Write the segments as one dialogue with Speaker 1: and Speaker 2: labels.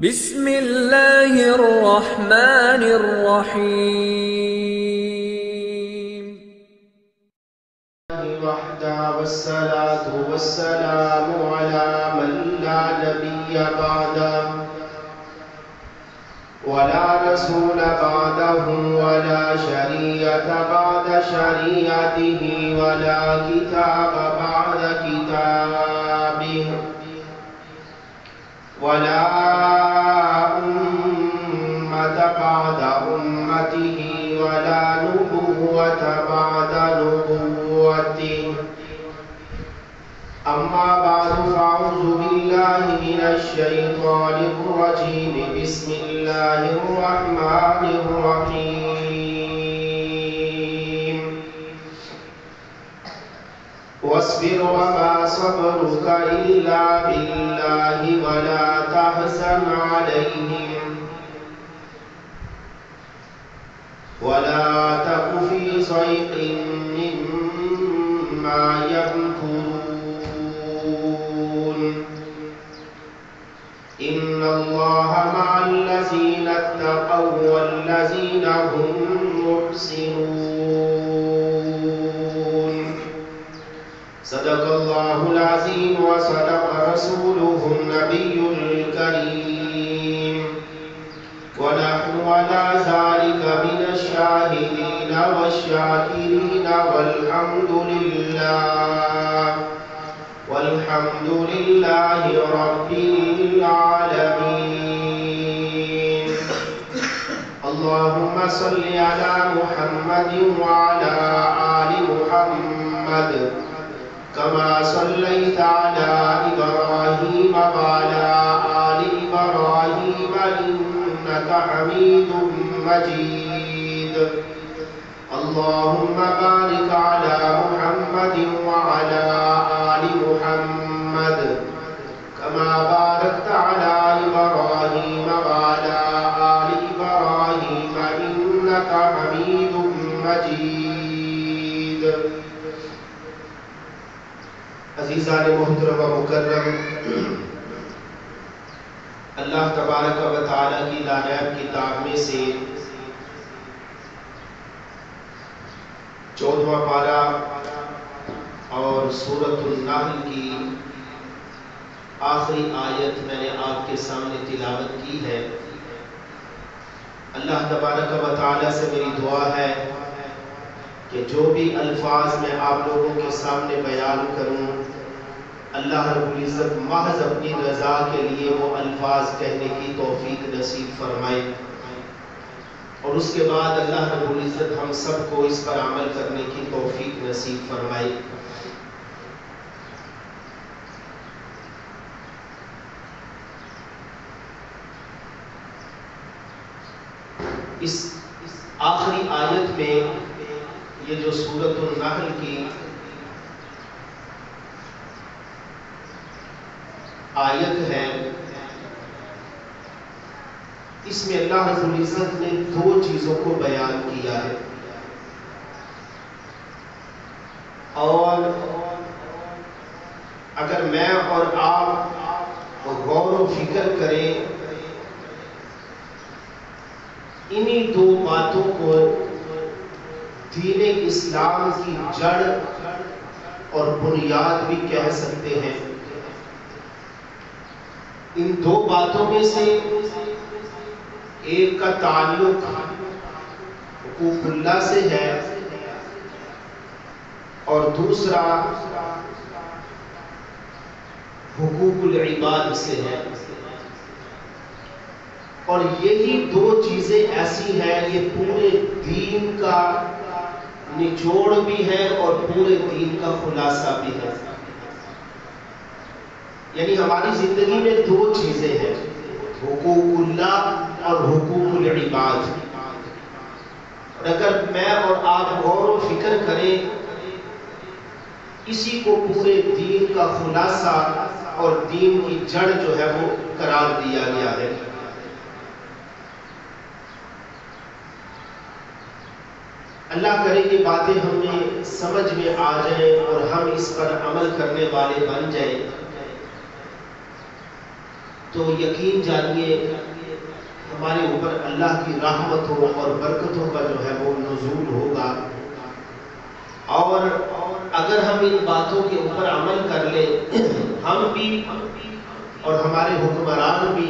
Speaker 1: بسم اللہ الرحمن الرحیم
Speaker 2: وحدہ والصلاة والسلام علی من لا نبی بعدہ ولا رسول بعده ولا شریعت بعد شریعته ولا کتاب بعد کتابه ولا أمة بعد أمته ولا نبوة بعد نبوته أما بعد فأعوذ بالله من الشيطان الرجيم بسم الله الرحمن الرحيم واصبر وما صبرك إلا بالله ولا تحزن عليهم ولا تك في ضيق مما يمكرون إن الله مع الذين اتقوا والذين هم محسنون صدق الله العظيم وصدق رسوله النبي الكريم ونحن على ذلك من الشاهدين والشاكرين والحمد لله رب العالمين اللهم صل على محمد وعلى آل محمد كما صليت على إبراهيم وعلى آل إبراهيم إنك حميد مجيد اللهم بارك على محمد وعلى آل محمد كما باركت على إبراهيم وعلى آل إبراهيم إنك حميد مجيد عزیزان محترم و مکرم، اللہ تبارک و تعالی کی لانیاب کتاب میں سے 14واں پارہ اور سورۃ النحل کی آخری آیت میں نے آپ کے سامنے تلاوت کی ہے۔ اللہ تبارک و تعالی سے میری دعا ہے کہ جو بھی الفاظ میں آپ لوگوں کے سامنے بیان کروں، اللہ رب العزت محض اپنی رضا کے لیے وہ الفاظ کہنے کی توفیق نصیب فرمائے، اور اس کے بعد اللہ رب العزت ہم سب کو اس پر عمل کرنے کی توفیق نصیب فرمائے۔ اس آخری آیت میں یہ جو سورۃ النحل کی آیت ہے، اس میں اللہ رب العزت نے 2 چیزوں کو بیان کیا ہے، اور اگر میں اور آپ غور و فکر کریں انہی 2 باتوں کو دین اسلام کی جڑ اور بنیاد بھی کہہ سکتے ہیں۔ ان 2 باتوں میں سے ایک کا تعلق حقوق اللہ سے ہے اور دوسرا حقوق العباد سے ہے، اور یہی 2 چیزیں ایسی ہیں، یہ پورے دین کا نچوڑ بھی ہے اور پورے دین کا خلاصہ بھی ہے۔ یعنی ہماری زندگی میں 2 چیزیں ہیں، حقوق اللہ اور حقوق العباد، اور اگر میں اور آپ غور و فکر کریں اسی کو پورے دین کا خلاصہ اور دین کی جڑ جو ہے وہ قرار دیا گیا ہے۔ اللہ کرے کہ باتیں ہمیں سمجھ میں آ جائیں اور ہم اس پر عمل کرنے والے بن جائیں۔ تو یقین جانیے ہمارے اوپر اللہ کی رحمتوں اور برکتوں کا جو ہے وہ نزول ہوگا. اور اگر ہم ان باتوں کے اوپر عمل کر لیں، ہم بھی اور ہمارے حکمران بھی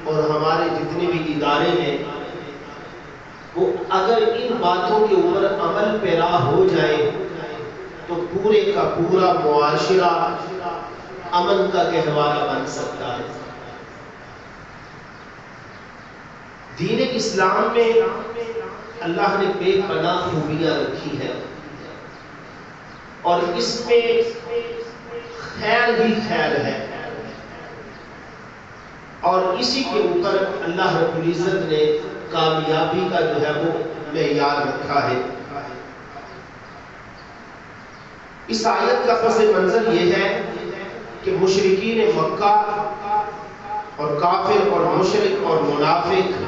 Speaker 2: اور ہمارے جتنے بھی ادارے ہیں، وہ اگر ان باتوں کے اوپر عمل پیرا ہو جائے تو پورے کا پورا معاشرہ امن کا گہوارہ بن سکتا ہے. دین اسلام میں اللہ نے بے پناہ خوبیاں رکھی ہے اور اس میں خیر ہی خیر ہے، اور اسی کے اوپر اللہ رب العزت نے کامیابی کا جو ہے وہ معیار رکھا ہے. اس آیت کا پس منظر یہ ہے کہ مشرکین مکہ اور کافر اور مشرک اور منافق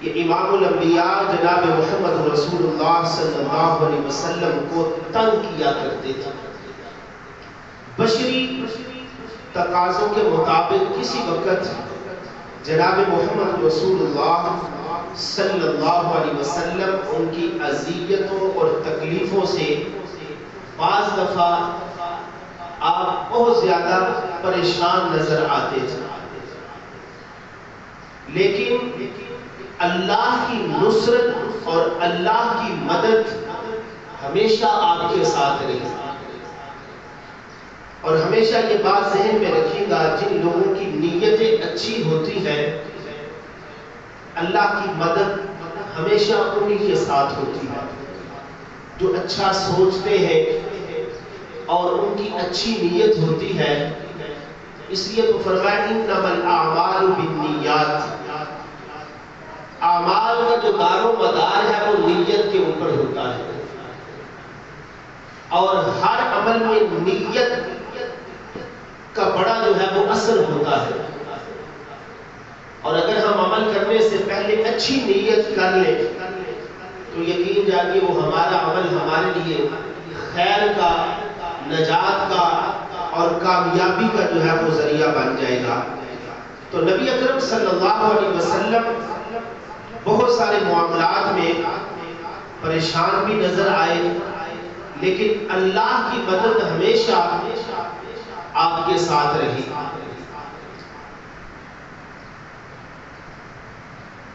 Speaker 2: یہ امام الانبیاء جناب محمد رسول اللہ صلی اللہ علیہ وسلم کو تنگ کیا کرتے تھے. بشری تقاضوں کے مطابق کسی وقت جناب محمد رسول اللہ صلی اللہ علیہ وسلم ان کی اذیتوں اور تکلیفوں سے بعض دفعہ آپ بہت زیادہ پریشان نظر آتے تھے، لیکن اللہ کی نصرت اور اللہ کی مدد ہمیشہ آپ کے ساتھ رہی. اور ہمیشہ یہ بات ذہن میں رکھیے گا، جن لوگوں کی نیتیں اچھی ہوتی ہیں اللہ کی مدد ہمیشہ انہی کے ساتھ ہوتی ہے. جو اچھا سوچتے ہیں اور ان کی اچھی نیت ہوتی ہے، اس لیے تو فرمایا انما الاعمال بالنیات، اعمال کا جو دار و مدار ہے وہ نیت کے اوپر ہوتا ہے، اور ہر عمل میں نیت کا بڑا جو ہے وہ اثر ہوتا ہے. اور اگر ہم عمل کرنے سے پہلے اچھی نیت کر لیں تو یقین جانیے وہ ہمارا عمل ہمارے لیے خیر کا، نجات کا اور کامیابی کا جو ہے وہ ذریعہ بن جائے گا. تو نبی اکرم صلی اللہ علیہ وسلم بہت سارے معاملات میں پریشان بھی نظر آئے، لیکن اللہ کی مدد ہمیشہ آپ کے ساتھ رہی.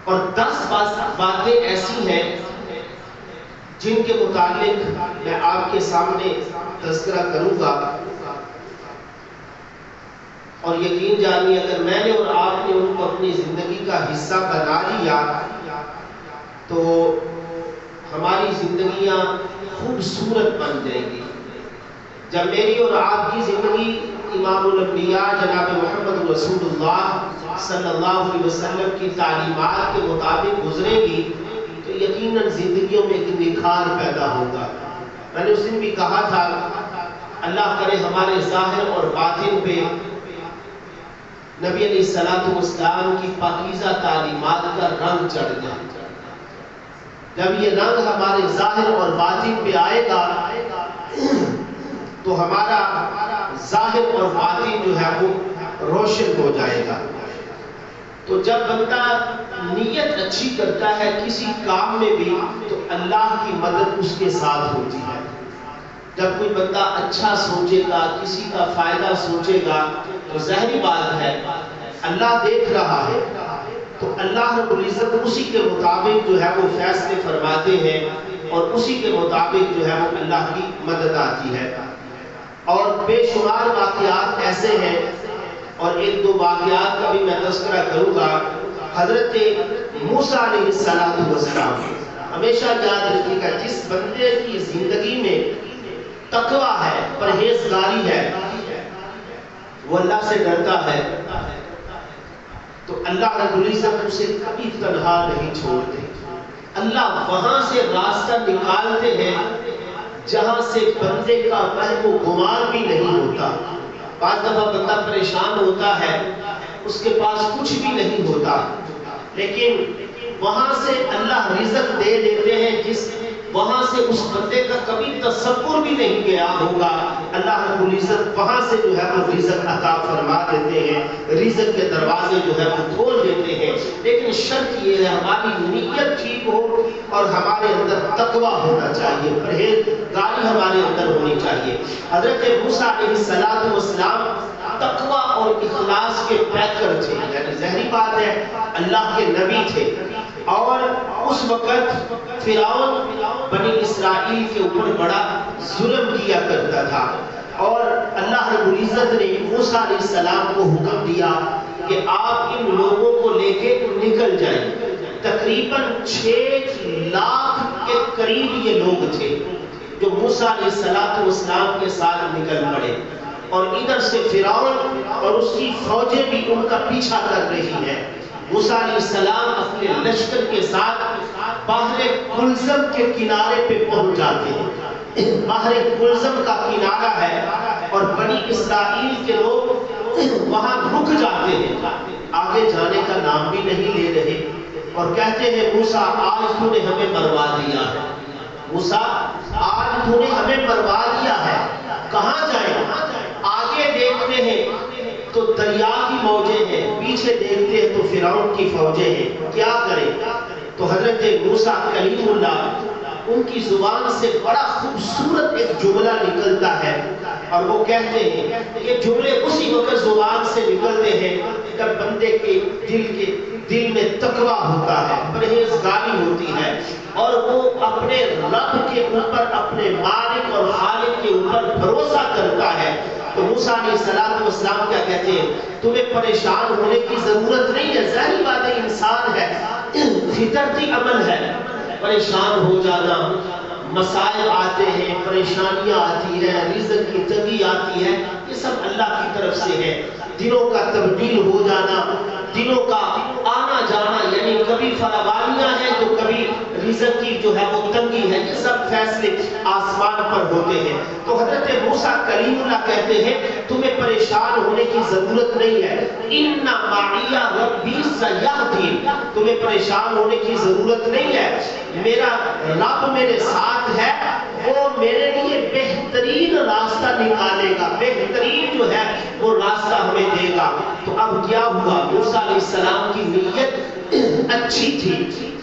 Speaker 2: اور 10 باتیں ایسی ہیں جن کے متعلق میں آپ کے سامنے تذکرہ کروں گا، اور یقین جانیے اگر میں نے اور آپ نے ان کو اپنی زندگی کا حصہ بنا لیا تو ہماری زندگیاں خوبصورت بن جائیں گی. جب میری اور آپ کی زندگی امام الانبیاء جناب محمد رسول اللہ صلی اللہ علیہ وسلم کی تعلیمات کے مطابق گزرے گی تو یقیناً زندگیوں میں ایک نکھار پیدا ہوگا. میں نے اس دن بھی کہا تھا اللہ کرے ہمارے ظاہر اور باطن پہ نبی علیہ السلام کی پاکیزہ تعلیمات کا رنگ چڑھ جائے. جب یہ رنگ ہمارے ظاہر اور باطن پہ آئے گا تو ہمارا ظاہر اور باطن جو ہے وہ روشن ہو جائے گا. تو جب بندہ نیت اچھی کرتا ہے کسی کام میں بھی تو اللہ کی مدد اس کے ساتھ ہوتی ہے. جب کوئی بندہ اچھا سوچے گا، کسی کا فائدہ سوچے گا تو ظاہری بات ہے اللہ دیکھ رہا ہے تو اللہ رب العزت اسی کے مطابق جو ہے وہ فیصلے فرماتے ہیں اور اسی کے مطابق جو ہے وہ اللہ کی مدد آتی ہے. اور بے شمار واقعات ایسے ہیں اور ایک دو واقعات کا بھی میں تذکرہ کروں گا. حضرت موسیٰ علیہ السلام ہمیشہ یاد رکھیے گا، جس بندے کی زندگی میں تقویٰ ہے، پرہیزگاری ہے، وہ اللہ سے ڈرتا ہے تو اللہ رب العزت اسے کبھی تنہا نہیں چھوڑتے. اللہ وہاں سے راستہ نکالتے ہیں جہاں سے بندے کا وہم و گمان بھی نہیں ہوتا. بعض دفعہ بندہ پریشان ہوتا ہے، اس کے پاس کچھ بھی نہیں ہوتا، لیکن وہاں سے اللہ رزق دے دیتے ہیں جس وہاں سے اس بندے کا کبھی تصور بھی نہیں گیا ہوگا. اللہ رب العزت وہاں سے جو ہے وہ رزق عطا فرما دیتے ہیں. رزق کے دروازے جو ہے وہ کھول دیتے ہیں، لیکن شرط یہ ہے ہماری نیت ٹھیک ہو اور ہمارے اندر تقویٰ ہونا چاہیے، پرہیزگاری ہمارے اندر ہونی چاہیے۔ حضرت موسیٰ علیہ السلام تقویٰ اور اخلاص کے پیکر تھے، یعنی ظاہری بات ہے اللہ کے نبی تھے، اور اس وقت فرعون بنی اسرائیل کے اوپر بڑا ظلم کیا کرتا تھا، اور اللہ رب العزت نے موسیٰ علیہ السلام کو حکم دیا کہ آپ ان لوگوں کو لے کے نکل جائیں۔ تقریباً 6 لاکھ کے قریب یہ لوگ تھے جو موسیٰ علیہ السلام کے ساتھ نکل پڑے، اور ادھر سے فرعون اور اس کی فوجیں بھی ان کا پیچھا کر رہی ہیں۔ موسیٰ علیہ السلام اپنے لشکر کے ساتھ بحر کلزم کے کنارے پہ پہنچ جاتے ہیں۔ بحر کلزم کا کنارہ ہے اور بنی اسرائیل کے لوگ وہاں رک جاتے ہیں، آگے جانے کا نام بھی نہیں لے رہے، اور کہتے ہیں موسیٰ آج تو نے ہمیں مروا دیا ہے، موسیٰ آج تو نے ہمیں مروا دیا ہے، کہاں جائیں؟ آگے دیکھتے ہیں تو دریا کی موجیں ہیں، پیچھے دیکھتے ہیں تو فرعون کی فوجیں ہیں، کیا کریں؟ تو حضرت موسیٰ کلیم اللہ ان کی زبان سے بڑا خوبصورت ایک جملہ نکلتا ہے، اور وہ کہتے ہیں یہ جملے اسی وقت زبان سے نکلتے ہیں جب بندے کے دل میں تقویٰ ہوتا ہے، پرہیزگاری ہوتی ہے، اور وہ اپنے رب کے اوپر، اپنے مالک اور خالق کے اوپر بھروسہ کرتا ہے۔ تو موسیٰ علیہ السلام کیا کہتے ہیں؟ تمہیں پریشان ہونے کی ضرورت نہیں ہے، ظاہری بات ہے انسان ہے، فطرتی عمل ہے، پریشان ہو جانا، مسائل آتے ہیں، پریشانیاں آتی ہیں، رزق کی تنگی آتی ہے، یہ سب اللہ کی طرف سے ہے۔ دنوں کا تبدیل ہو جانا، دنوں کا آنا جانا، یعنی کبھی فراوانیاں ہیں تو کبھی رزق کی جو ہے وہ تنگی ہے، یہ سب فیصلے آسمان پر ہوتے ہیں۔ تو حضرت موسیٰ کلیم اللہ کہتے ہیں تمہیں پریشان ہونے کی ضرورت نہیں ہے، ان معی ربی سیہدین، تمہیں پریشان ہونے کی ضرورت نہیں ہے، میرا رب میرے ساتھ ہے، وہ میرے لیے بہترین راستہ نکالے گا، بہترین جو ہے وہ راستہ ہمیں دے گا۔ تو اب کیا ہوا؟ موسیٰ علیہ السلام کی نیت اچھی تھی،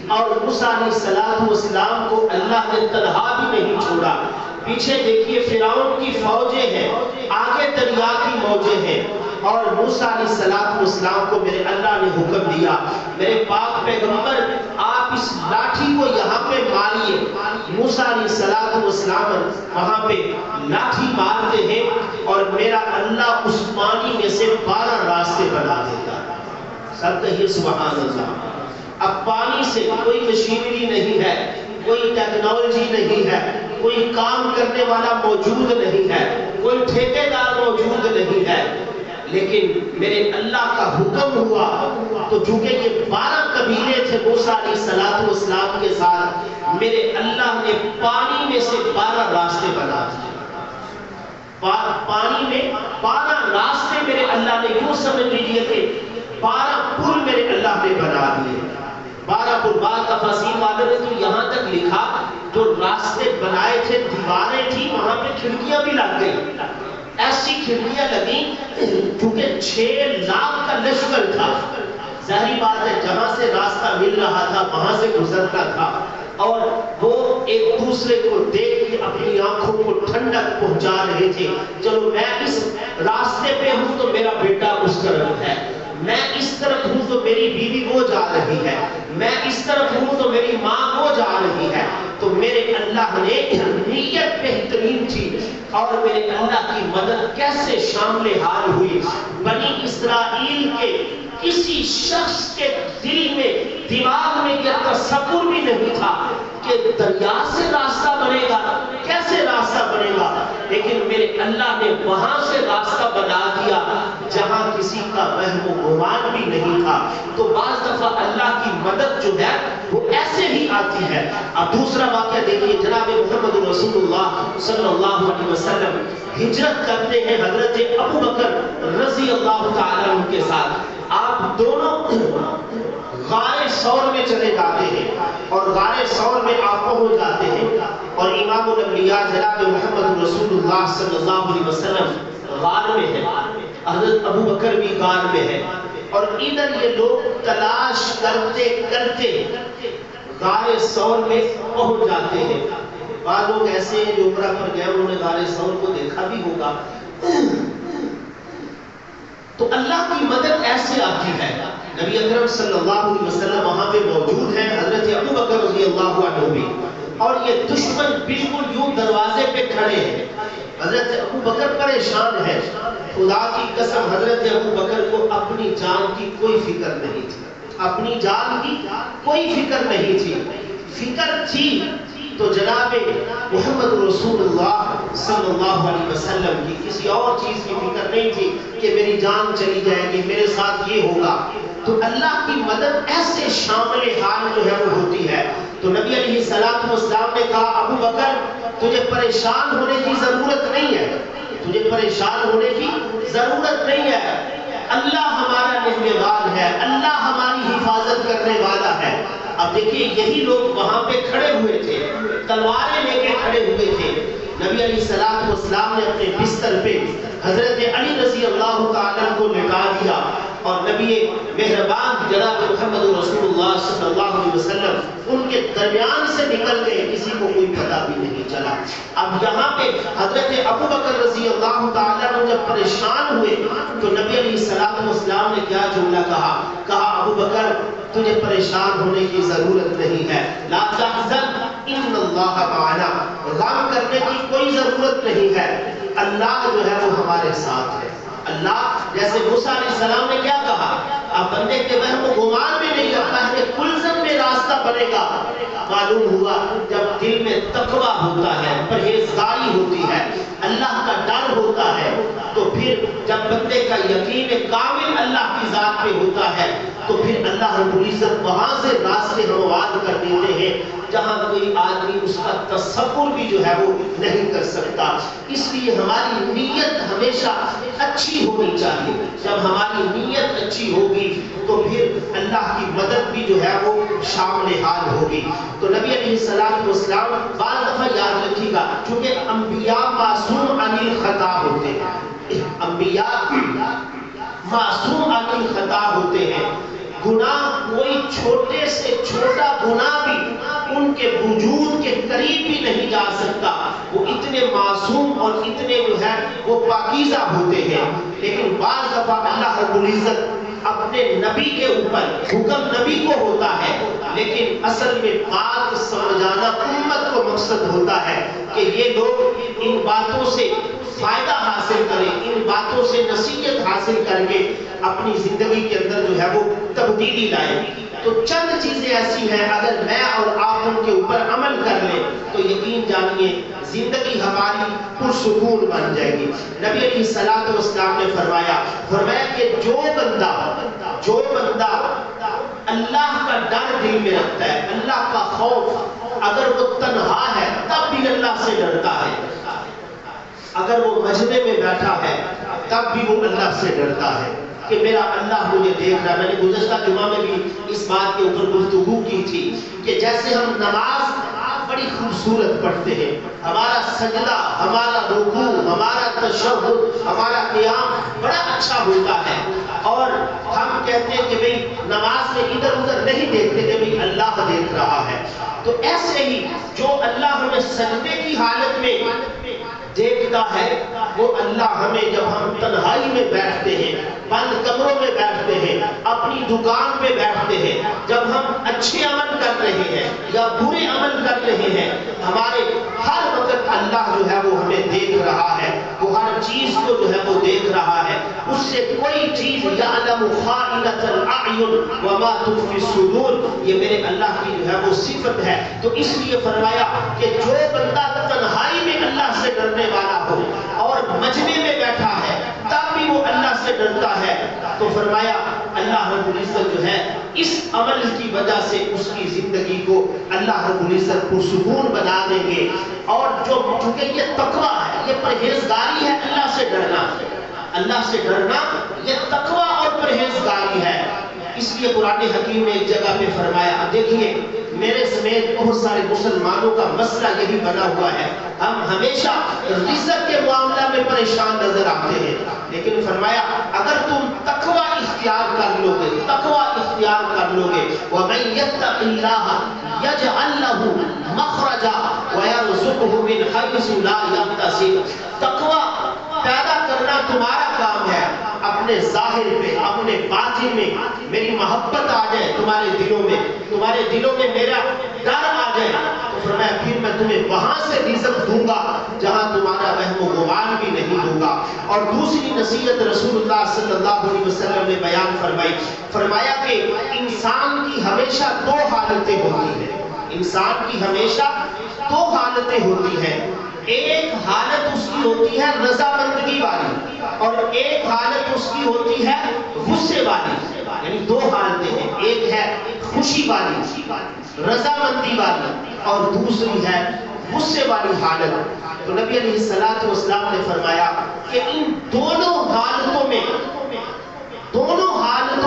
Speaker 2: اور موسیٰ علیہ السلام کو اللہ نے تنہا بھی نہیں چھوڑا۔ پیچھے دیکھیے فرعون کی فوجیں ہیں، آگے دریا کی موجیں ہیں، اور موسیٰ علیہ السلام کو میرے اللہ نے حکم دیا، میرے پاک پیغمبر آپ اس لاٹھی کو یہاں پہ ماریے۔ موسیٰ علیہ السلام وہاں پہ لاٹھی مارتے ہیں اور میرا اللہ اس پانی میں سے 12 راستے بنا دیتا ہے۔ سب کہیے سبحان اللہ۔ اب پانی سے کوئی مشینری نہیں ہے، کوئی ٹیکنالوجی نہیں ہے، کوئی کام کرنے والا موجود نہیں ہے، کوئی ٹھیکیدار موجود نہیں ہے، لیکن میرے اللہ کا حکم ہوا تو چونکہ یہ 12 قبیلے تھے موسیٰ علیہ السلام کے ساتھ، میرے اللہ نے پانی میں سے 12 راستے بنا دیے۔ پانی میں 12 راستے میرے اللہ نے، یوں سمجھ لیجیے کہ 12 پل میرے اللہ نے بنا دیے۔ 12 پل، بعض تفاسیر والوں نے تو یہاں تک لکھا جو راستے بنائے تھے دیواریں تھی وہاں پہ کھڑکیاں بھی لگ گئی، ایسی کھڑکیاں لگیں چونکہ 6 لاکھ کا لشکر تھا، ظاہری بات ہے جہاں سے راستہ مل رہا تھا وہاں سے گزرنا تھا، اور وہ ایک دوسرے کو دیکھ کے اپنی آنکھوں کو ٹھنڈک پہنچا رہے تھے۔ چلو میں اس راستے پہ ہوں تو میرا بیٹا اس طرف ہے، میں اس طرف ہوں تو میری بیوی وہ جا رہی ہے، میں اس طرف ہوں تو میری ماں وہ جا رہی ہے۔ تو میرے اللہ نے نیت بہترین تھی، اور میرے اللہ کی مدد کیسے شامل حال ہوئی۔ بنی اسرائیل کے کسی شخص کے دل میں، دماغ میں یہ تصور بھی نہیں تھا کہ دریا سے راستہ بنے گا، کیسے راستہ بنے گا، لیکن میرے اللہ نے وہاں سے راستہ بنا دیا جہاں کسی کا وہم و گمان بھی نہیں تھا۔ تو بعض دفعہ اللہ کی مدد جو ہے وہ ایسے ہی آتی ہے۔ اب دوسرا واقعہ دیکھیے، جناب محمد رسول اللہ صلی اللہ علیہ وسلم ہجرت کرتے ہیں حضرت ابو بکر رضی اللہ تعالیٰ عنہ کے ساتھ، آپ دونوں غار ثور میں چلے جاتے ہیں، اور غار ثور میں آپ پہنچ جاتے ہیں، اور امام الانبیاء جناب محمد رسول اللہ صلی اللہ علیہ وسلم غار میں ہے، حضرت ابو بکر بھی غار میں ہے، اور ادھر یہ لوگ تلاش کرتے کرتے غار ثور میں پہنچ جاتے ہیں۔ بعض لوگ ایسے ہیں جو عمرہ پر گئے، انہوں نے غار ثور کو دیکھا بھی ہوگا۔ تو اللہ کی مدد ایسے آتی ہے، نبی اکرم صلی اللہ علیہ وسلم وہاں پہ موجود ہیں، حضرت ابو بکر رضی اللہ عنہ بھی، اور یہ دشمن بالکل یوں دروازے پہ کھڑے ہیں۔ حضرت ابو بکر پریشان ہے، خدا کی قسم حضرت ابو بکر کو اپنی جان کی کوئی فکر نہیں تھی، اپنی جان کی کوئی فکر نہیں تھی۔ فکر تھی تو جناب محمد رسول اللہ صلی اللہ علیہ وسلم کی، کسی اور چیز کی فکر نہیں تھی کہ میری جان چلی جائے گی، میرے ساتھ یہ ہوگا۔ تو اللہ کی مدد ایسے شامل حال جو ہے وہ ہوتی ہے۔ تو نبی علیہ السلام نے کہا ابو بکر تجھے پریشان ہونے کی ضرورت نہیں ہے، تجھے پریشان ہونے کی ضرورت نہیں ہے، اللہ ہمارا نگہبان ہے، اللہ ہماری حفاظت کرنے والا ہے۔ اب دیکھیے یہی لوگ وہاں پہ کھڑے ہوئے تھے، تلواریں لے کے کھڑے ہوئے تھے۔ نبی علیہ السلام نے اپنے بستر پہ حضرت علی رضی اللہ تعالیٰ کو لٹا دیا، اور نبی مہربان جناب محمد رسول اللہ صلی اللہ علیہ وسلم ان کے درمیان سے نکل گئے، کسی کو کوئی پتہ بھی نہیں چلا۔ اب یہاں پہ حضرت ابو بکر رضی اللہ تعالیٰ عنہ جب پریشان ہوئے تو نبی علیہ السلام نے کیا جملہ کہا ابو بکر تجھے پریشان ہونے کی ضرورت نہیں ہے، لا تحزن ان اللہ معنا، غم کرنے کی کوئی ضرورت نہیں ہے، اللہ جو ہے وہ ہمارے ساتھ ہے۔ اللہ جیسے موسیٰ علیہ السلام نے کیا کہا، اب بندے کے وہم و گمان میں نہیں رکھا ہے کہ کلزم میں راستہ بنے گا۔ معلوم ہوا جب دل میں تقوی ہوتا ہے، پرہیزگاری ہوتی ہے، اللہ کا ڈر ہوتا ہے، تو پھر جب بندے کا یقین کامل اللہ کی ذات پہ ہوتا ہے تو پھر اللہ رب العزت وہاں سے راستے ہموار کر دیتے ہیں جہاں کوئی آدمی اس کا تصور بھی جو ہے وہ نہیں کر سکتا۔ اس لیے ہماری نیت ہمیشہ اچھی ہونی چاہیے، جب ہماری نیت اچھی ہوگی تو پھر اللہ کی مدد بھی جو ہے وہ شامل حال ہوگی۔ تو نبی علیہ السلام بعض دفعہ یاد رکھیے گا، چونکہ انبیاء معصوم عن الخطا ہوتے ہیں، انبیاء معصوم عن الخطا ہوتے ہیں، گناہ کوئی چھوٹے سے چھوٹا گناہ بھی ان کے وجود کے قریب بھی نہیں جا سکتا، وہ اتنے معصوم اور اتنے جو ہے وہ پاکیزہ ہوتے ہیں۔ لیکن بعض دفعہ اللہ رب العزت اپنے نبی کے اوپر حکم نبی کو ہوتا ہے، لیکن اصل میں بات سمجھانا امت کو مقصد ہوتا ہے کہ یہ لوگ ان باتوں سے فائدہ حاصل کریں، ان باتوں سے نصیحت حاصل کر کے اپنی زندگی کے اندر جو ہے وہ تبدیلی لائیں۔ تو چند چیزیں ایسی ہیں اگر میں اور آپ ان کے اوپر عمل کر لیں تو یقین جانیے زندگی ہماری پرسکون بن جائے گی۔ نبی علیہ السلام نے فرمایا کہ جو بندہ اللہ کا ڈر دل میں رکھتا ہے، اللہ کا خوف، اگر وہ تنہا ہے تب بھی اللہ سے ڈرتا ہے، اگر وہ مجمع میں بیٹھا ہے تب بھی وہ اللہ سے ڈرتا ہے کہ میرا اللہ مجھے دیکھ رہا ہے۔ میں نے گزشتہ جمعہ میں بھی اس بات کے اوپر گفتگو کی تھی کہ جیسے ہم نماز بڑی خوبصورت پڑھتے ہیں، ہمارا سجدہ، ہمارا رکوع، ہمارا تشہد، ہمارا قیام بڑا اچھا ہوتا ہے، اور ہم کہتے ہیں کہ بھئی نماز میں ادھر ادھر نہیں دیکھتے کہ بھئی اللہ دیکھ رہا ہے۔ تو ایسے ہی جو اللہ ہمیں سجدے کی حالت میں دیکھتا ہے، وہ اللہ ہمیں جب ہم تنہائی میں بیٹھتے ہیں، بند کمروں میں بیٹھتے ہیں، اپنی دکان پہ بیٹھتے ہیں، جب ہم اچھے عمل کر رہے ہیں یا برے عمل کر رہے ہیں، ہمارے ہر وقت اللہ جو ہے وہ ہمیں دیکھ رہا ہے، وہ ہر چیز کو جو ہے وہ دیکھ رہا ہے، اس سے کوئی چیز یعلم خائنۃ الاعین وما تخفی الصدور، یہ میرے اللہ کی جو ہے وہ صفت ہے۔ تو اس لیے فرمایا کہ جو بندہ تنہائی میں اللہ سے ڈرنے والا ہو اور مجمع میں بیٹھا ہے تب بھی وہ اللہ سے ڈرتا ہے، تو فرمایا اللہ رب العزت جو ہے اس عمل کی وجہ سے اس کی زندگی کو اللہ رب العزت پرسکون بنا دیں گے۔ اور جو چونکہ یہ تقویٰ ہے، یہ پرہیزگاری ہے، اللہ سے ڈرنا، اللہ سے ڈرنا یہ تقویٰ اور پرہیزگاری ہے۔ اس لیے قرآن حکیم نے ایک جگہ پہ فرمایا، دیکھیے میرے سمیت بہت سارے مسلمانوں کا مسئلہ یہی بنا ہوا ہے، ہم ہمیشہ رزق کے معاملہ میں پریشان نظر آتے ہیں، لیکن فرمایا اگر تم تقوی اختیار کر لو گے، تقوی اختیار کر لو گے، وَمَن يَتَّقِ اللَّهَ يَجْعَل لَّهُ مَخْرَجًا وَيَرْزُقْهُ مِنْ حَيْثُ لَا يَحْتَسِبُ۔ تقوی پیدا کرنا تمہارا کام ہے، اپنے ظاہر میں اپنے باطن میں میری محبت آ جائے، تمہارے دلوں میں میرا ڈر آ جائے، تو فرمایا پھر میں تمہیں وہاں سے رزق دوں گا جہاں تمہارا وہم و گمان بھی نہیں دوں گا۔ اور دوسری نصیحت رسول اللہ صلی اللہ علیہ وسلم نے بیان فرمائی، فرمایا کہ انسان کی ہمیشہ دو حالتیں ہوتی ہیں، انسان کی ہمیشہ دو حالتیں ہوتی ہیں، ایک حالت اس کی ہوتی ہے رضامندگی والی اور ایک حالت اس کی ہوتی ہے غصے والی، یعنی دو حالتیں ہیں، ایک ہے خوشی والی رضامندی والی اور دوسری ہے غصے والی حالت۔ تو نبی علیہ السلام نے فرمایا کہ ان دونوں حالتوں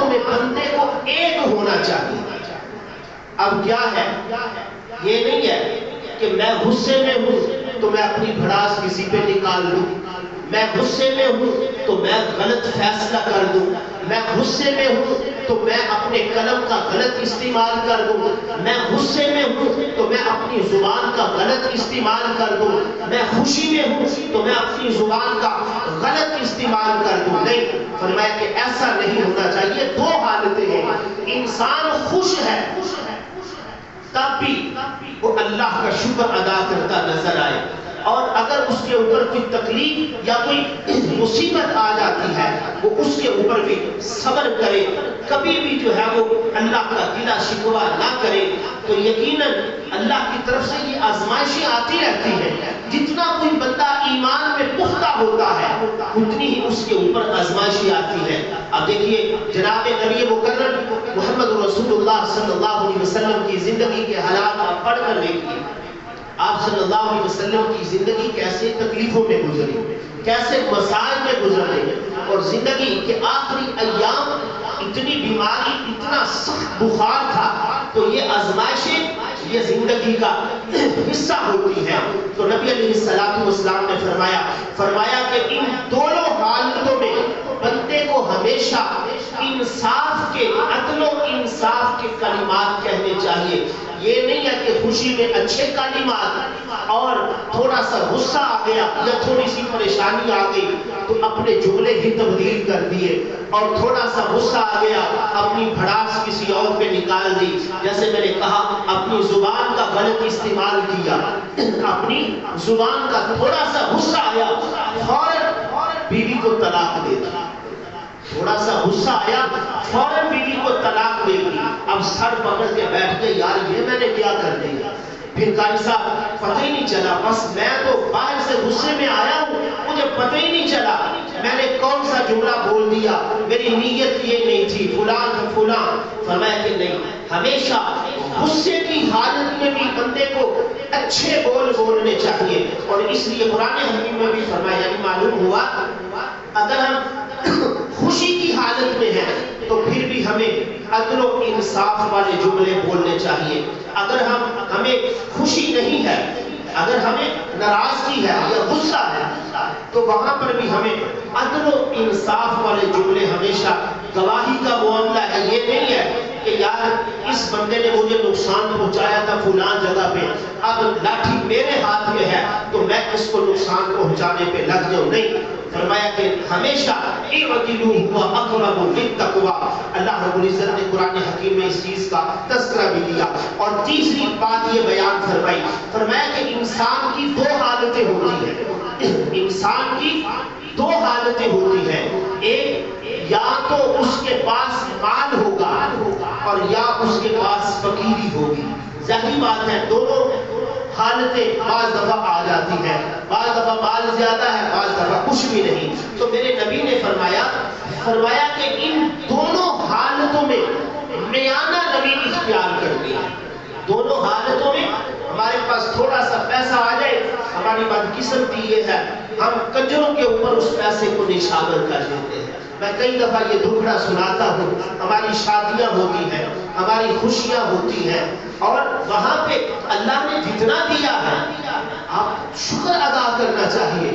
Speaker 2: میں بندے کو ایک ہونا چاہیے۔ اب کیا ہے، یہ نہیں ہے کہ میں غصے میں ہوں تو میں اپنی بھڑاس کسی پہ نکال دوں، میں غصے میں ہوں تو میں غلط فیصلہ کر دوں، میں غصے میں ہوں تو میں اپنے قلم کا غلط استعمال کر دوں، میں غصے میں ہوں تو میں اپنی زبان کا غلط استعمال کر دوں، میں خوشی میں ہوں تو میں اپنی زبان کا غلط استعمال کر دوں۔ نہیں، فرمایا کہ ایسا نہیں ہونا چاہیے، دو حالتیں ہیں، انسان خوش ہے تب بھی وہ اللہ کا شکر ادا کرتا نظر آئے، اور اگر اس کے اوپر کوئی تکلیف یا کوئی مصیبت آ جاتی ہے وہ اس کے اوپر بھی صبر کرے، کبھی بھی جو ہے وہ اللہ کا گلہ شکوہ نہ کرے، تو یقیناً اللہ کی طرف سے یہ آزمائشیں آتی رہتی ہیں۔ جتنا کوئی بندہ ایمان میں پختہ ہوتا ہے اتنی ہی اس کے اوپر آزمائشیں آتی ہیں۔ اب دیکھیے جناب نبی مکرم محمد رسول اللہ صلی اللہ علیہ وسلم کی زندگی کے حالات آپ پڑھ کر دیکھیے، آپ صلی اللہ علیہ وسلم کی زندگی کیسے تکلیفوں میں گزری، کیسے مسائل میں گزرے، اور زندگی کے آخری ایام اتنی بیماری، اتنا سخت بخار تھا، تو یہ آزمائشیں یہ زندگی کا حصہ ہوتی ہیں۔ تو نبی علیہ السلام نے فرمایا کہ ان دونوں حالتوں میں بندے کو ہمیشہ انصاف کے، عدل و انصاف کے کلمات کہنے چاہیے۔ یہ نہیں ہے کہ خوشی میں اچھے کلمات اور تھوڑا سا غصہ آ گیا یا تھوڑی سی پریشانی آ گئی تو اپنے جملے ہی تبدیل کر دیے، اور تھوڑا سا غصہ آ گیا اپنی بھڑاس کسی اور پہ نکال دی، جیسے میں نے کہا اپنی زبان کا غلط استعمال کیا، اپنی زبان کا تھوڑا سا غصہ آیا فوراً بیوی کو طلاق دے دی، تھوڑا سا غصہ آیا فوراً بیوی کو طلاق دے دی، اب سر پکڑ کے بیٹھ گئے، یار یہ میں نے کیا کر دیا، پھر قاری صاحب پتہ ہی نہیں چلا، بس میں تو باہر سے غصے میں آیا ہوں، مجھے پتہ ہی نہیں چلا میں نے کون سا جملہ بول دیا، میری نیت یہ نہیں تھی، فلاں۔ فرمایا کہ نہیں، ہمیشہ غصے کی حالت میں بھی بندے کو اچھے بول بولنے چاہیے، اور اس لیے قرآن حکیم میں بھی فرمایا، یعنی معلوم ہوا اگر ہم خوشی کی حالت میں ہیں تو پھر بھی ہمیں عدل و انصاف والے جملے بولنے چاہیے، اگر ہمیں خوشی نہیں ہے، اگر ہمیں ناراضگی ہے یا غصہ ہے تو وہاں پر بھی ہمیں عدل و انصاف والے جملے، ہمیشہ گواہی کا معاملہ ہے، یہ نہیں ہے کہ یار اس بندے نے مجھے نقصان پہنچایا تھا فلاں جگہ پہ، اب لاٹھی میرے ہاتھ میں ہے تو میں اس کو نقصان پہنچانے پہ لگ جاؤں، نہیں۔ فرمایا کہ ہمیشہ اعدلوا هو اقرب للتقوی، اللہ رب العزت نے قرآن حکیم میں اس چیز کا تذکرہ بھی دیا۔ اور تیسری بات یہ بیان فرمایا کہ انسان کی دو حالتیں ہوتی ہیں، انسان کی دو حالتیں ہوتی ہیں، ایک یا تو اس کے پاس مال ہوگا اور یا اس کے پاس فقیری ہوگی، ظاہری بات ہے دونوں حالتیں بعض دفعہ آ جاتی ہیں، بعض دفعہ مال زیادہ ہے، بعض دفعہ کچھ بھی نہیں، تو میرے نبی نے فرمایا کہ ان دونوں حالتوں میں میانہ روی اختیار کر لیا، دونوں حالتوں میں ہمارے پاس تھوڑا سا پیسہ آ جائے، ہماری بدقسمتی یہ ہے ہم کنجروں کے اوپر اس پیسے کو نشاور کر دیتے ہیں، میں کئی دفعہ یہ دکھڑا سناتا ہوں، ہماری شادیاں ہوتی ہیں، ہماری خوشیاں ہوتی ہیں، اور وہاں پہ اللہ نے جتنا دیا ہے آپ شکر ادا کرنا چاہیے۔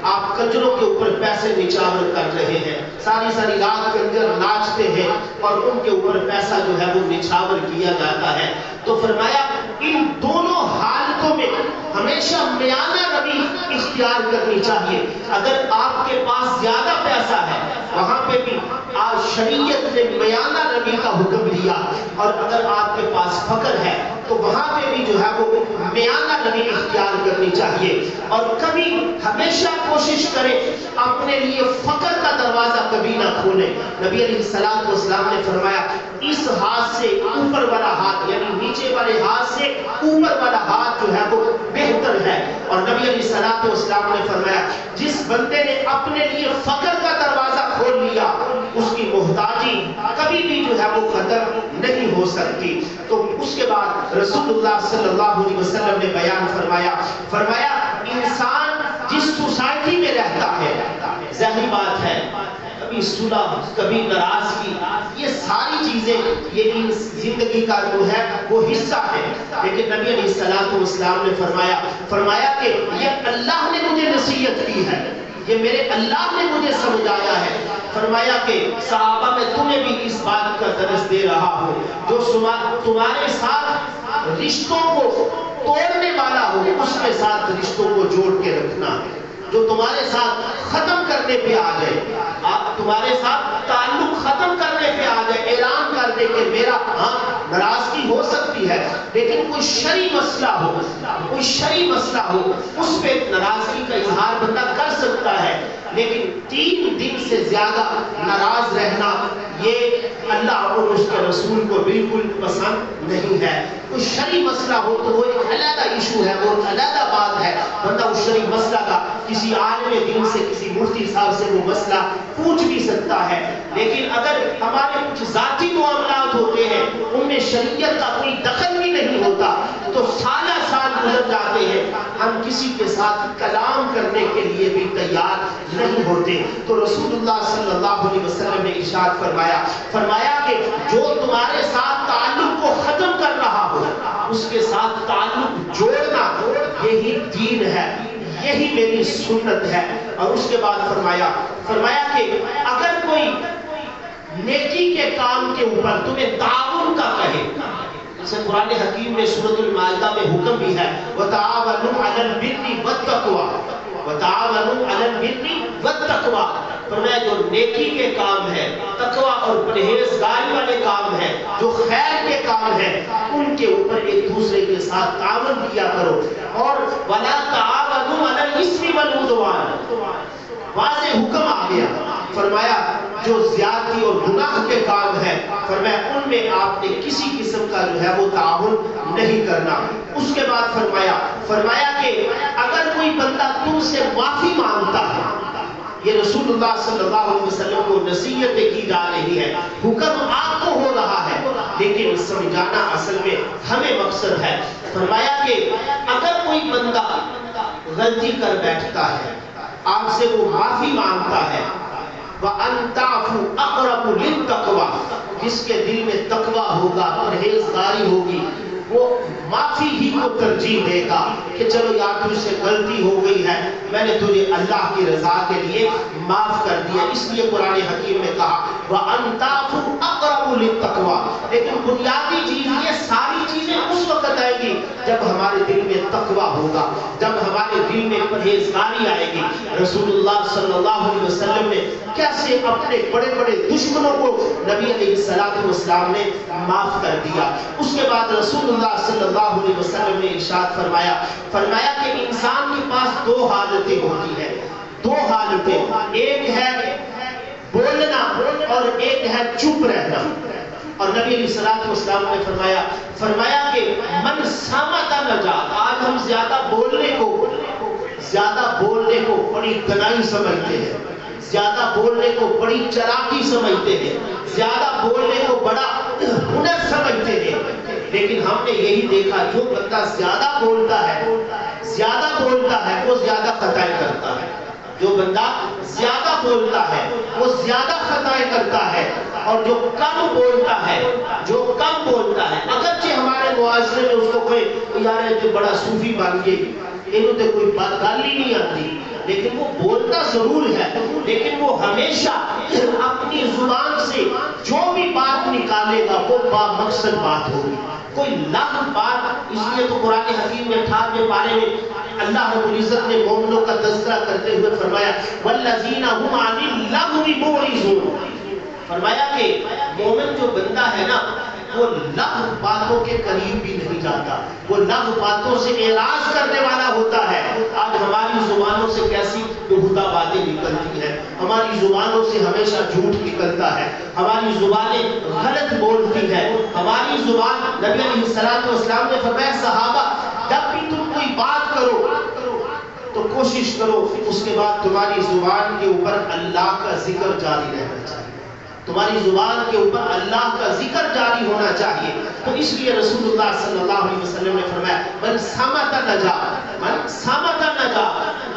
Speaker 2: آپ کنجروں کے اوپر پیسے نچاور کر رہے ہیں، ساری ساری رات کنجر ناچتے ہیں اور ان کے اوپر پیسہ جو ہے وہ نچاور کیا جاتا ہے۔ تو فرمایا ان دونوں حالتوں میں ہمیشہ میانہ روی اختیار کرنی چاہیے۔ اگر آپ کے پاس زیادہ پیسہ ہے وہاں پہ بھی آج شریعت نے میانہ روی کا حکم دیا، اور اگر آپ کے پاس فقر ہے تو وہاں پہ بھی جو ہے وہ میانہ روی اختیار کرنی چاہیے۔ اور کبھی ہمیشہ کوشش کریں اپنے لیے فقر کا دروازہ کبھی نہ کھولیں۔ نبی علیہ الصلوۃ والسلام نے فرمایا اس ہاتھ سے اوپر والا ہاتھ، یعنی نیچے والے ہاتھ سے اوپر والا ہاتھ جو ہے وہ بہتر ہے۔ اور نبی علیہ الصلوۃ والسلام نے فرمایا جس بندے نے اپنے لیے فقر کا دروازہ کھول لیا اس کی محتاجی کبھی بھی جو ہے وہ ختم نہیں ہو سکتی۔ تو اس کے بعد رسول اللہ صلی اللہ علیہ وسلم نے بیان فرمایا انسان جس سوسائٹی میں رہتا ہے، ظاہری بات ہے کبھی صلح کبھی ناراضگی، یہ ساری چیزیں یہ زندگی کا جو ہے وہ حصہ ہے، لیکن نبی علیہ الصلوۃ والسلام نے فرمایا کہ یہ اللہ نے مجھے نصیحت کی ہے، یہ میرے اللہ نے مجھے سمجھایا ہے۔ فرمایا کہ صحابہ میں تمہیں بھی اس بات کا درس دے رہا ہوں، جو تمہارے ساتھ رشتوں کو توڑنے والا ہو اس کے ساتھ رشتوں کو جوڑ کے رکھنا ہے۔ جو تمہارے ساتھ ختم کرنے پہ آ جائے، آپ تمہارے ساتھ تعلق ختم کرنے پہ آ جائے، اعلان کر دے کہ میرا ناراضگی ہو سکتی ہے لیکن کوئی شرعی مسئلہ ہو اس پہ ناراضگی کا اظہار بندہ کر سکتا ہے، لیکن 3 دن سے زیادہ ناراض رہنا یہ اللہ اور اس کے رسول کو بالکل پسند نہیں ہے۔ کوئی شرعی مسئلہ ہو تو وہ ایک علیحدہ ایشو ہے، وہ علیحدہ بات ہے، بندہ اس شرعی مسئلہ کا کسی عالم دین سے کسی مفتی صاحب سے وہ مسئلہ پوچھ بھی سکتا ہے، لیکن اگر ہمارے کچھ ذاتی معاملات ہوتے ہیں ان میں شریعت کا کوئی دخل بھی نہیں ہوتا تو سالہ سال گزر جاتے ہیں، ہم کسی کے ساتھ کلام کرنے کے لیے بھی تیار نہیں ہوتے۔ تو رسول اللہ صلی اللہ علیہ وسلم نے ارشاد فرمایا کہ جو تمہارے ساتھ تعلق کو ختم کر رہا ہو اس کے ساتھ تعلق جوڑنا یہی دین ہے، یہی میری سنت ہے۔ اور اس کے بعد فرمایا کہ اگر کوئی نیکی کے کام کے اوپر تمہیں تعاون کا کہے، جیسے قرآن حکیم میں سورۃ المائدہ میں حکم بھی ہے وَتَعَاوَنُوا عَلَى الْبِرِّ وَالتَّقْوَىٰ، وَتَعَاوَنُوا عَلَى الْبِرِّ وَالتَّقْوَىٰ، فرمایا جو نیکی کے کام ہے، تقویٰ اور پرہیزگاری والے کام ہیں، جو خیر کے کام ہیں، ان کے اوپر ایک دوسرے کے ساتھ تعاون کیا کرو۔ اور وَلَا تَعَاوَنُوا عَلَى الْإِثْمِ وَالْعُدْوَانِ، واضح حکم آ گیا، فرمایا جو زیادتی اور گناہ کے کام ہیں فرمایا ان میں آپ نے کسی قسم کا جو ہے وہ تعاون نہیں کرنا۔ اس کے بعد فرمایا کہ اگر کوئی بندہ تم سے معافی مانگتا ہے، یہ رسول اللہ صلی اللہ علیہ وسلم کو نصیحتیں کی جا رہی ہے، حکم آپ کو ہو رہا ہے لیکن سمجھانا اصل میں ہمیں مقصد ہے۔ فرمایا کہ اگر کوئی بندہ غلطی کر بیٹھتا ہے، آپ سے وہ معافی مانگتا ہے، وَأَن تَعْفُوا أَقْرَبُ لِلتَّقْوَىٰ، جس کے دل میں تقویٰ ہوگا، پرہیزگاری ہوگی، وہ معافی ہی کو ترجیح دے گا کہ چلو یار تجھ سے غلطی ہو گئی ہے، میں نے تجھے اللہ کی رضا کے لیے معاف کر دیا۔ اس لیے قرآن حکیم میں کہا وَأَن تَعْفُوا أَقْرَبُ لِلتَّقْوَىٰ، لیکن بنیادی چیز یہ ساری چیزیں اس وقت آئے گی جب ہمارے دل میں تقویٰ ہوگا، جب ہمارے دل میں پرہیزگاری آئے گی۔ رسول اللہ صلی اللہ علیہ وسلم نے کیسے اپنے بڑے بڑے دشمنوں کو نبی علیہ الصلوۃ والسلام نے معاف کر دیا۔ اس کے بعد رسول اللہ صلی اللہ علیہ وسلم نے ارشاد فرمایا کہ انسان کے پاس 2 حالتیں ہوتی ہیں، 2 حالتیں، ایک ہے بولنا اور ایک ہے چپ رہنا۔ اور نبی علیہ الصلوۃ والسلام نے فرمایا کہ من صامت نجات، آج ہم زیادہ بولنے کو بڑی دنائی سمجھتے ہیں، زیادہ بولنے کو بڑی چلاکی سمجھتے ہیں، زیادہ بولنے کو بڑا ہنر سمجھتے ہیں، لیکن ہم نے یہی دیکھا جو بندہ زیادہ بولتا ہے وہ زیادہ خطائیں کرتا ہے۔ جو بندہ زیادہ بولتا ہے وہ زیادہ خطائیں کرتا ہے، اور جو کم بولتا ہے اگرچہ ہمارے معاشرے میں اس کو کوئی یار یہ بڑا صوفی بن گئے، انہوں تے کوئی بات گل ہی نہیں آتی، لیکن وہ بولتا ضرور ہے، لیکن وہ ہمیشہ اپنی زبان سے جو بھی بات نکالے گا وہ با مقصد بات ہوگی، کوئی لغو بات۔ اس لیے تو قرآن حکیم میں 18ویں پارے میں اللہ رب العزت نے مومنوں کا تذکرہ کرتے ہوئے فرمایا والذین هم عن اللغو معرضون، فرمایا کہ مومن جو بندہ ہے نا وہ لغو باتوں کے قریب بھی نہیں جاتا، وہ لغو باتوں سے اعراض کرنے والا ہوتا ہے۔ آج ہماری زبانوں سے کیسی بہتہ باتیں نکلتی ہیں، ہماری زبانوں سے ہمیشہ جھوٹ نکلتا ہے، ہماری زبانیں غلط بولتی ہیں، ہماری زبان نبی علیہ السلام نے فرمایا صحابہ جب بھی تم کوئی بات کرو تو کوشش کرو اس کے بعد تمہاری زبان کے اوپر اللہ کا ذکر جاری رہنا چاہیے، تمہاری زبان کے اوپر اللہ کا ذکر جاری ہونا چاہیے۔ تو اس لیے رسول اللہ صلی اللہ علیہ وسلم نے فرمایا من صمت نجا،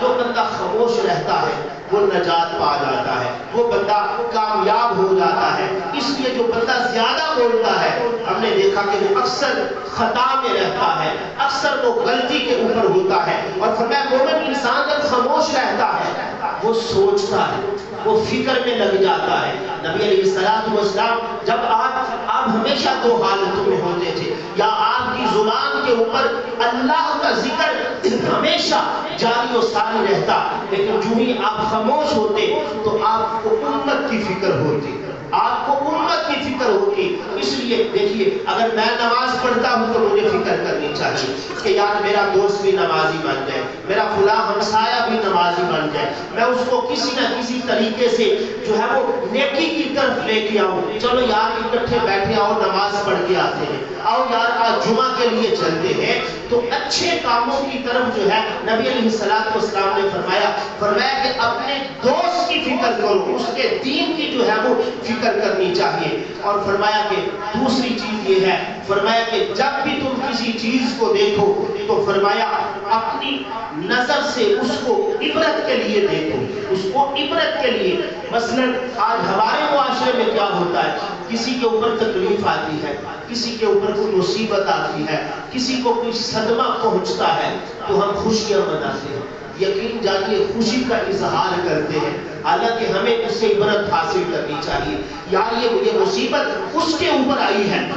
Speaker 2: جو بندہ خاموش رہتا ہے وہ نجات پا جاتا ہے، وہ بندہ کامیاب ہو جاتا ہے۔ اس لیے جو بندہ زیادہ بولتا ہے ہم نے دیکھا کہ وہ اکثر خطا میں رہتا ہے، اکثر وہ غلطی کے اوپر ہوتا ہے۔ اور فرمایا مومن انسان جب خاموش رہتا ہے وہ سوچتا ہے، وہ فکر میں لگ جاتا ہے۔ نبی علیہ السلام جب آپ ہمیشہ دو حالتوں میں ہوتے تھے، یا آپ کی زبان کے اوپر اللہ کا ذکر ہمیشہ جاری و ساری رہتا، لیکن جو ہی آپ خاموش ہوتے تو آپ کو امت کی فکر ہوتی، آپ کو امت کی فکر ہوتی۔ اس لیے دیکھیے اگر میں نماز پڑھتا ہوں تو مجھے فکر کرنی چاہیے کہ یار میرا دوست بھی نمازی بن جائے، میرا فلاں ہمسایہ بھی نمازی بن جائے، میں اس کو کسی نہ کسی طریقے سے جو ہے وہ نیکی کی طرف لے کے آؤں۔ چلو یار اکٹھے بیٹھے آؤ نماز پڑھ کے آتے ہیں، آؤ یار آج جمعہ کے لیے چلتے ہیں۔ تو اچھے کاموں کی طرف جو ہے نبی علیہ السلام نے فرمایا کہ اپنے دوست کی فکر کرو، اس کے دین کی جو ہے وہ فکر کرنی چاہیے۔ اور فرمایا کہ دوسری چیز یہ ہے، فرمایا کہ جب بھی تم کسی چیز کو دیکھو تو فرمایا اپنی نظر سے اس کو عبرت کے لیے دیکھو، اس کو عبرت کے لیے۔ مثلا آج ہمارے معاشرے میں کیا ہوتا ہے، کسی کے اوپر تکلیف آتی ہے، کسی کے اوپر کوئی مصیبت آتی ہے، کسی کو کوئی صدمہ پہنچتا ہے تو ہم خوشیاں مناتے ہیں، یقین جانیے خوشی کا اظہار کرتے ہیں، حالانکہ ہمیں اس سے عبرت حاصل کرنی چاہیے۔ یار یہ مصیبت اس کے اوپر آئی ہے،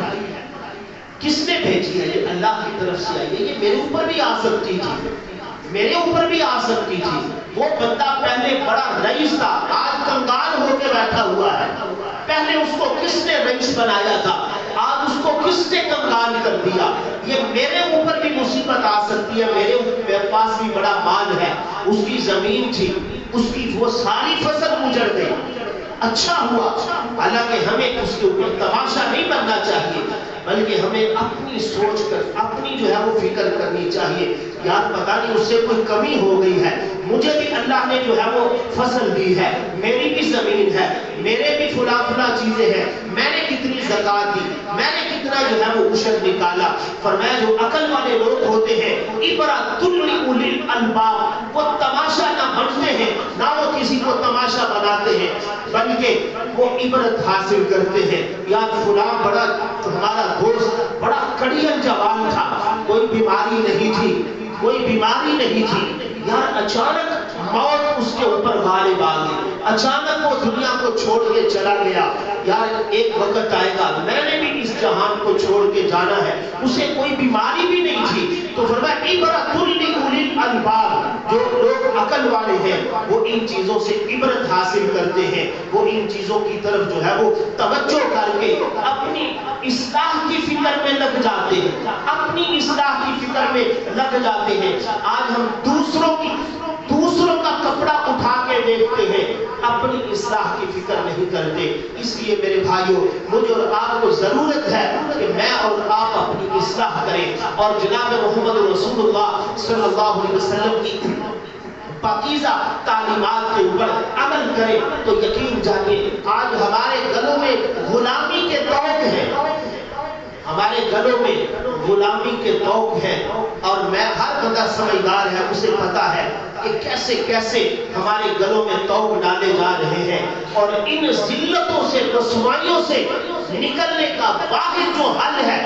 Speaker 2: کس نے بھیجی ہے؟ یہ اللہ کی طرف سے آئی ہے، یہ میرے اوپر بھی آ سکتی تھی، میرے اوپر بھی آ سکتی تھی۔ وہ بندہ پہلے بڑا رئیس تھا، آج کنگال ہو کے بیٹھا ہوا ہے، پہلے اس کو کس نے رئیس بنایا تھا، آج اس کو کس نے کنگال کر دیا۔ یہ میرے اوپر بھی مصیبت آ سکتی ہے، میرے پاس بھی بڑا مال ہے، اس کی زمین تھی، اس کی وہ ساری فصل اجڑ گئی، اچھا ہوا۔ حالانکہ ہمیں اس کے اوپر تماشا نہیں بننا چاہیے، بلکہ ہمیں اپنی سوچ کر اپنی جو ہے وہ فکر کرنی چاہیے، یار پتہ نہیں اس سے کوئی کمی ہو گئی ہے، مجھے بھی اللہ نے جو ہے وہ فصل دی ہے، میری بھی زمین ہے، میرے بھی فلاں چیزیں ہیں، میں نے کتنی زکات دی، میں نے کتنا جو ہے وہ عشر نکالا۔ فرمایا جو عقل والے لوگ ہوتے ہیں عبرۃ لأولی الالباب، وہ تماشا نہ بنتے ہیں نہ وہ کسی کو تماشا بناتے ہیں، بلکہ وہ عبرت حاصل کرتے ہیں۔ یار فلاں بڑا ہمارا دوست بڑا کڑیل جوان تھا، کوئی بیماری نہیں تھی، کوئی بیماری نہیں تھی، یار اچانک موت اس کے اوپر غالب آ گئی، اچانک وہ دنیا کو چھوڑ کے چلا گیا۔ یار ایک وقت آئے گا میں نے بھی اس جہان کو چھوڑ کے جانا ہے، اسے کوئی بیماری بھی نہیں تھی۔ تو فرمایا عبرۃ لأولی الالباب، جو لوگ عقل والے ہیں وہ ان چیزوں سے عبرت حاصل کرتے ہیں، وہ ان چیزوں کی طرف جو ہے وہ توجہ کر کے اپنی اصلاح کی فکر میں لگ جاتے ہیں، اپنی اصلاح کی فکر میں لگ جاتے ہیں۔ آج ہم دوسروں کا کپڑا اٹھا کے دیکھتے ہیں، اپنی اصلاح کی فکر نہیں کرتے۔ اس لیے میرے بھائیوں مجھے اور آپ کو ضرورت ہے کہ میں اور آپ اپنی اصلاح کریں اور جناب محمد رسول اللہ صلی اللہ علیہ وسلم کی پاکیزہ تعلیمات کے اوپر عمل کریں۔ تو یقین جانیے آج ہمارے گلوں میں غلامی کے طوق ہیں، ہمارے گلوں میں غلامی کے طوق ہیں، اور میں ہر بندہ سمجھدار ہے اسے پتا ہے کہ کیسے کیسے ہمارے گلوں میں توق ڈالے جا رہے ہیں، اور ان ذلتوں سے، رسوائیوں سے نکلنے کا واحد جو حل ہے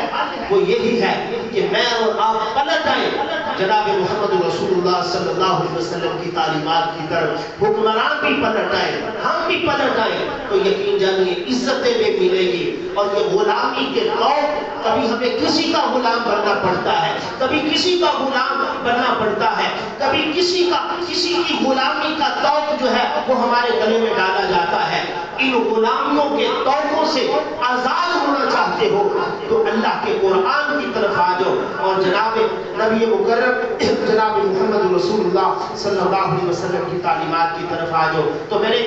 Speaker 2: وہ یہی ہے کہ میں اور آپ پلٹ آئیں جناب محمد رسول اللہ صلی اللہ علیہ وسلم کی تعلیمات کی طرف۔ حکمران بھی پلٹ آئیں، ہم بھی پلٹ آئیں، تو یقین جانیے عزتیں بھی ملے گی، اور یہ غلامی کے طور کبھی ہمیں کسی کا غلام بننا پڑتا ہے، کبھی کسی کا غلام بننا پڑتا ہے، کبھی کسی کی غلامی کا توق جو ہے وہ ہمارے گلے میں ڈالا جاتا ہے۔ ان غلامیوں کے توقوں سے آزاد ہونا چاہتے ہو تو اللہ کے قرآن کی طرف آ جاؤ، اور جناب نبی مکرم جناب محمد رسول اللہ صلی اللہ علیہ وسلم کی تعلیمات کی طرف آ جاؤ۔ تو میں نے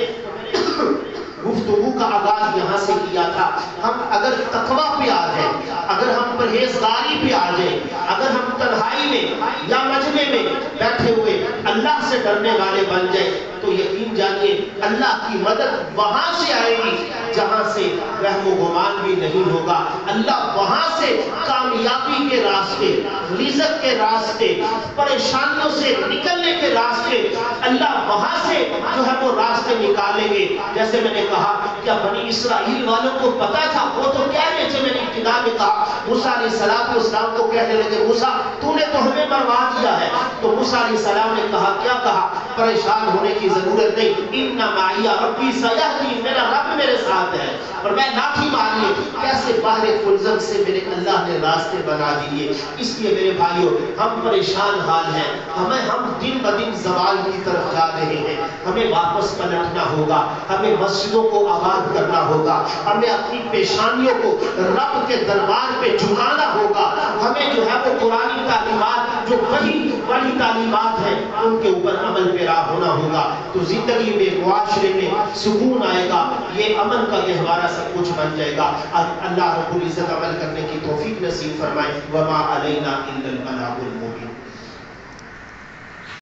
Speaker 2: گفتگو کا آغاز یہاں سے کیا تھا، ہم اگر تقویٰ پہ آ جائیں، اگر ہم پرہیزگاری پہ آ جائیں، اگر ہم تنہائی میں یا مجمع میں بیٹھے ہوئے اللہ سے ڈرنے والے بن جائیں، تو یقین جانیے اللہ کی مدد وہاں سے آئے گی جہاں سے وہم و گمان بھی نہیں ہوگا۔ اللہ وہاں سے کامیابی کے راستے، رزق کے راستے، پریشانیوں سے نکلنے کے راستے، اللہ وہاں سے جو ہے وہ راستے نکالیں گے۔ جیسے میں نے کہا کیا بنی اسرائیل والوں کو پتا تھا؟ وہ تو کہہ رہے تھے، میں نے ابتدا میں کہا موسیٰ علیہ السلام کو کہنے لگے موسیٰ تو نے تو ہمیں مروا دیا ہے، تو موسیٰ علیہ السلام نے کہا کیا کہا؟ پریشان ہونے کی ضرورت نہیں، ان معی ربی سیہدین، میرا رب میرے ساتھ ہے، اور میں لاٹھی ماری کیسے باہر فلزم سے میرے اللہ نے راستے بنا دیے۔ اس لیے میرے بھائیوں ہم پریشان حال ہیں، ہم دن بدن زوال کی طرف جا رہے ہیں، ہمیں واپس پلٹنا ہوگا، ہمیں مسجدوں کو آباد کرنا ہوگا، ہمیں اپنی پیشانیوں کو رب کے دربار پہ جھکانا ہوگا، ہمیں جو ہے وہ قرآنی تعلیمات جو بڑی تعلیمات ہیں ان کے اوپر عمل پیرا ہونا ہوگا، تو زندگی میں معاشرے میں سکون آئے گا، یہ امن کا گہوارہ سب کچھ بن جائے گا۔ اللہ رب العزت عمل کرنے کی توفیق نصیب فرمائے۔ وما علینا الا البلاغ المبین۔